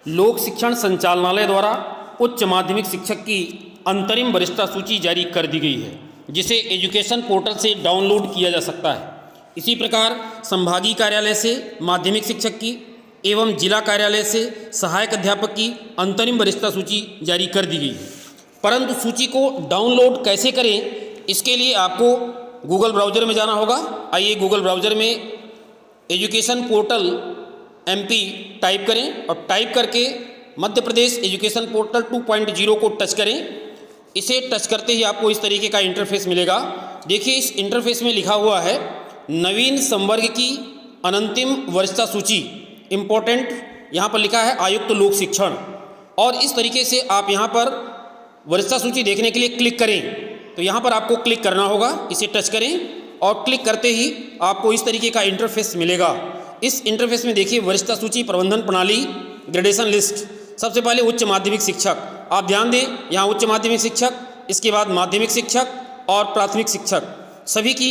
लोक शिक्षण संचालनालय द्वारा उच्च माध्यमिक शिक्षक की अंतरिम वरिष्ठता सूची जारी कर दी गई है, जिसे एजुकेशन पोर्टल से डाउनलोड किया जा सकता है। इसी प्रकार संभागीय कार्यालय से माध्यमिक शिक्षक की एवं जिला कार्यालय से सहायक अध्यापक की अंतरिम वरिष्ठता सूची जारी कर दी गई है। परंतु सूची को डाउनलोड कैसे करें, इसके लिए आपको गूगल ब्राउज़र में जाना होगा। आइए गूगल ब्राउज़र में एजुकेशन पोर्टल MP टाइप करें और टाइप करके मध्य प्रदेश एजुकेशन पोर्टल 2.0 को टच करें। इसे टच करते ही आपको इस तरीके का इंटरफेस मिलेगा। देखिए, इस इंटरफेस में लिखा हुआ है नवीन संवर्ग की अनंतिम वरिष्ठता सूची, इम्पोर्टेंट यहाँ पर लिखा है आयुक्त लोक शिक्षण। और इस तरीके से आप यहाँ पर वरिष्ठता सूची देखने के लिए क्लिक करें तो यहाँ पर आपको क्लिक करना होगा। इसे टच करें और क्लिक करते ही आपको इस तरीके का इंटरफेस मिलेगा। इस इंटरफेस में देखिए वरिष्ठता सूची प्रबंधन प्रणाली ग्रेडेशन लिस्ट। सबसे पहले उच्च माध्यमिक शिक्षक, आप ध्यान दें, यहाँ उच्च माध्यमिक शिक्षक, इसके बाद माध्यमिक शिक्षक और प्राथमिक शिक्षक, सभी की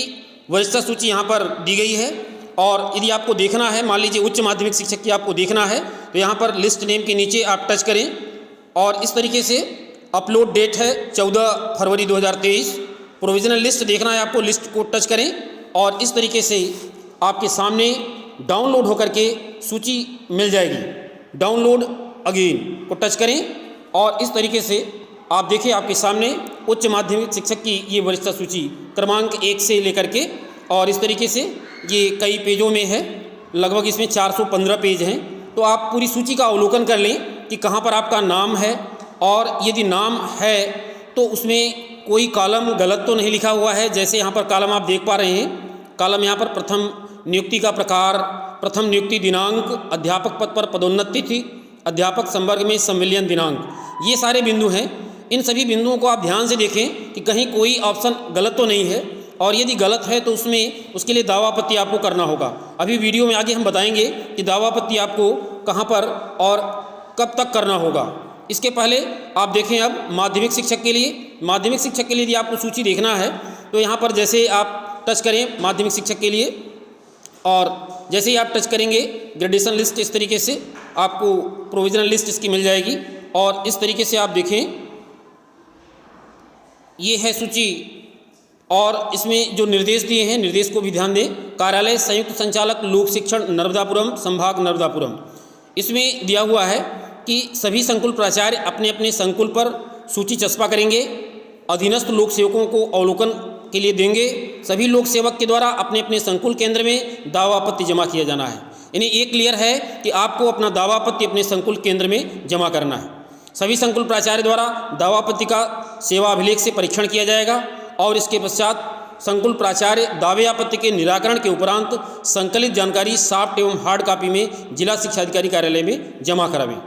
वरिष्ठता सूची यहाँ पर दी गई है। और यदि आपको देखना है, मान लीजिए उच्च माध्यमिक शिक्षक की आपको देखना है तो यहाँ पर लिस्ट नेम के नीचे आप टच करें और इस तरीके से अपलोड डेट है 14 फरवरी 2023। प्रोविजनल लिस्ट देखना है आपको, लिस्ट को टच करें और इस तरीके से आपके सामने डाउनलोड होकर के सूची मिल जाएगी। डाउनलोड अगेन को टच करें और इस तरीके से आप देखिए आपके सामने उच्च माध्यमिक शिक्षक की ये वरिष्ठता सूची क्रमांक 1 से लेकर के, और इस तरीके से ये कई पेजों में है, लगभग इसमें 415 पेज हैं। तो आप पूरी सूची का अवलोकन कर लें कि कहाँ पर आपका नाम है, और यदि नाम है तो उसमें कोई कॉलम गलत तो नहीं लिखा हुआ है। जैसे यहाँ पर कॉलम आप देख पा रहे हैं, कॉलम यहाँ पर प्रथम नियुक्ति का प्रकार, प्रथम नियुक्ति दिनांक, अध्यापक पद पर पदोन्नति तिथि, अध्यापक संवर्ग में संविलियन दिनांक, ये सारे बिंदु हैं। इन सभी बिंदुओं को आप ध्यान से देखें कि कहीं कोई ऑप्शन गलत तो नहीं है, और यदि गलत है तो उसके लिए दावापत्ति आपको करना होगा। अभी वीडियो में आगे हम बताएंगे कि दावापत्ति आपको कहाँ पर और कब तक करना होगा। इसके पहले आप देखें अब माध्यमिक शिक्षक के लिए, माध्यमिक शिक्षक के लिए यदि आपको सूची देखना है तो यहाँ पर जैसे आप टच करें माध्यमिक शिक्षक के लिए, और जैसे ही आप टच करेंगे ग्रेडेशन लिस्ट इस तरीके से आपको प्रोविजनल लिस्ट इसकी मिल जाएगी। और इस तरीके से आप देखें ये है सूची, और इसमें जो निर्देश दिए हैं निर्देश को भी ध्यान दें। कार्यालय संयुक्त संचालक लोक शिक्षण नर्मदापुरम संभाग नर्मदापुरम, इसमें दिया हुआ है कि सभी संकुल प्राचार्य अपने अपने संकुल पर सूची चस्पा करेंगे, अधीनस्थ लोक सेवकों को अवलोकन के लिए देंगे। सभी लोक सेवक के द्वारा अपने अपने संकुल केंद्र में दावापत्ति जमा किया जाना है। यानी ये क्लियर है कि आपको अपना दावापत्ति अपने संकुल केंद्र में जमा करना है। सभी संकुल प्राचार्य द्वारा दावापत्ति का सेवा अभिलेख से परीक्षण किया जाएगा, और इसके पश्चात संकुल प्राचार्य दावे आपत्ति के निराकरण के उपरांत संकलित जानकारी सॉफ्ट एवं हार्ड कॉपी में जिला शिक्षा अधिकारी कार्यालय में जमा करावें।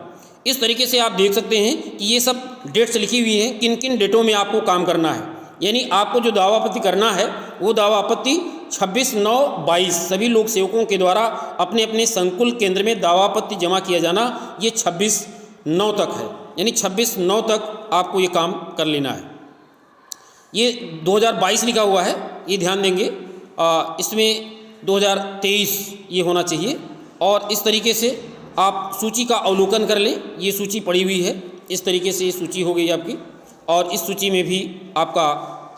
इस तरीके से आप देख सकते हैं कि ये सब डेट्स लिखी हुई हैं, किन किन डेटों में आपको काम करना है। यानी आपको जो दावा आपत्ति करना है वो दावा आपत्ति 26/9/22 सभी लोक सेवकों के द्वारा अपने अपने संकुल केंद्र में दावा आपत्ति जमा किया जाना, ये 26/9 तक है। यानी 26/9 तक आपको ये काम कर लेना है। ये 2022 लिखा हुआ है, ये ध्यान देंगे, इसमें 2023 ये होना चाहिए। और इस तरीके से आप सूची का अवलोकन कर लें। ये सूची पड़ी हुई है, इस तरीके से ये सूची हो गई आपकी, और इस सूची में भी आपका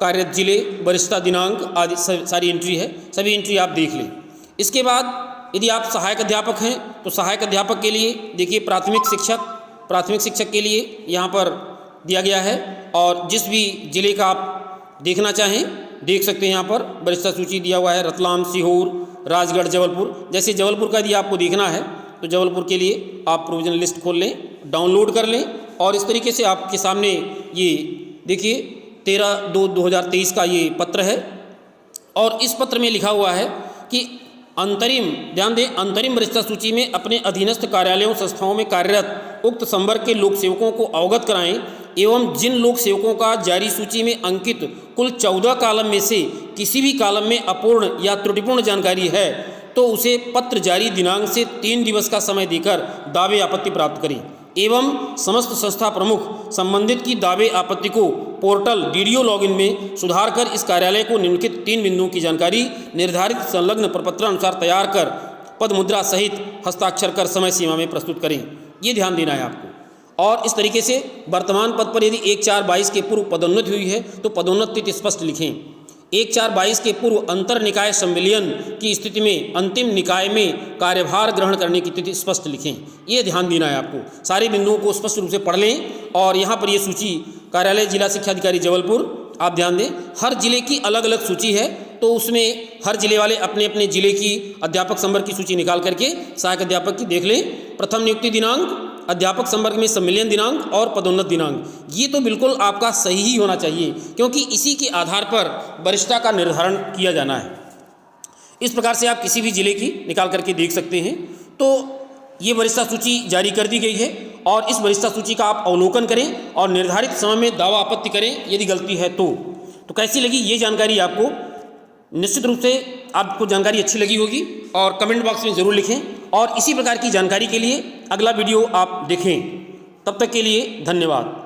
कार्यरत जिले, वरिष्ठता दिनांक आदि सारी एंट्री है, सभी एंट्री आप देख लें। इसके बाद यदि आप सहायक अध्यापक हैं तो सहायक अध्यापक के लिए देखिए प्राथमिक शिक्षक के लिए यहाँ पर दिया गया है, और जिस भी जिले का आप देखना चाहें देख सकते हैं। यहाँ पर वरिष्ठता सूची दिया हुआ है, रतलाम, सीहोर, राजगढ़, जबलपुर। जैसे जबलपुर का यदि आपको देखना है तो जबलपुर के लिए आप प्रोविजनल लिस्ट खोल लें, डाउनलोड कर लें, और इस तरीके से आपके सामने ये देखिए 13/2/2023 का ये पत्र है। और इस पत्र में लिखा हुआ है कि अंतरिम, ध्यान दें, अंतरिम वरिष्ठता सूची में अपने अधीनस्थ कार्यालयों संस्थाओं में कार्यरत उक्त संवर्ग के लोक सेवकों को अवगत कराएं, एवं जिन लोक सेवकों का जारी सूची में अंकित कुल 14 कॉलम में से किसी भी कॉलम में अपूर्ण या त्रुटिपूर्ण जानकारी है तो उसे पत्र जारी दिनांक से 3 दिवस का समय देकर दावे आपत्ति प्राप्त करें, एवं समस्त संस्था प्रमुख संबंधित की दावे आपत्ति को पोर्टल DDO लॉगिन में सुधार कर इस कार्यालय को निम्नलिखित 3 बिंदुओं की जानकारी निर्धारित संलग्न प्रपत्रानुसार तैयार कर पद मुद्रा सहित हस्ताक्षर कर समय सीमा में प्रस्तुत करें। ये ध्यान देना है आपको। और इस तरीके से वर्तमान पद पर यदि 1/4/22 के पूर्व पदोन्नति हुई है तो पदोन्नति तिथि स्पष्ट लिखें। 1/4/22 के पूर्व अंतर निकाय संविलियन की स्थिति में अंतिम निकाय में कार्यभार ग्रहण करने की तिथि स्पष्ट लिखें। ये ध्यान देना है आपको। सारे बिंदुओं को स्पष्ट रूप से पढ़ लें। और यहाँ पर ये सूची कार्यालय जिला शिक्षा अधिकारी जबलपुर, आप ध्यान दें, हर जिले की अलग अलग सूची है, तो उसमें हर जिले वाले अपने अपने जिले की अध्यापक संवर्ग की सूची निकाल करके सहायक अध्यापक की देख लें। प्रथम नियुक्ति दिनांक, अध्यापक संवर्ग में सम्मिलन दिनांक और पदोन्नति दिनांक, ये तो बिल्कुल आपका सही ही होना चाहिए, क्योंकि इसी के आधार पर वरिष्ठता का निर्धारण किया जाना है। इस प्रकार से आप किसी भी जिले की निकाल करके देख सकते हैं। तो ये वरिष्ठता सूची जारी कर दी गई है और इस वरिष्ठता सूची का आप अवलोकन करें और निर्धारित समय में दावा आपत्ति करें यदि गलती है तो कैसी लगी ये जानकारी आपको? निश्चित रूप से आपको जानकारी अच्छी लगी होगी और कमेंट बॉक्स में ज़रूर लिखें। और इसी प्रकार की जानकारी के लिए अगला वीडियो आप देखें। तब तक के लिए धन्यवाद।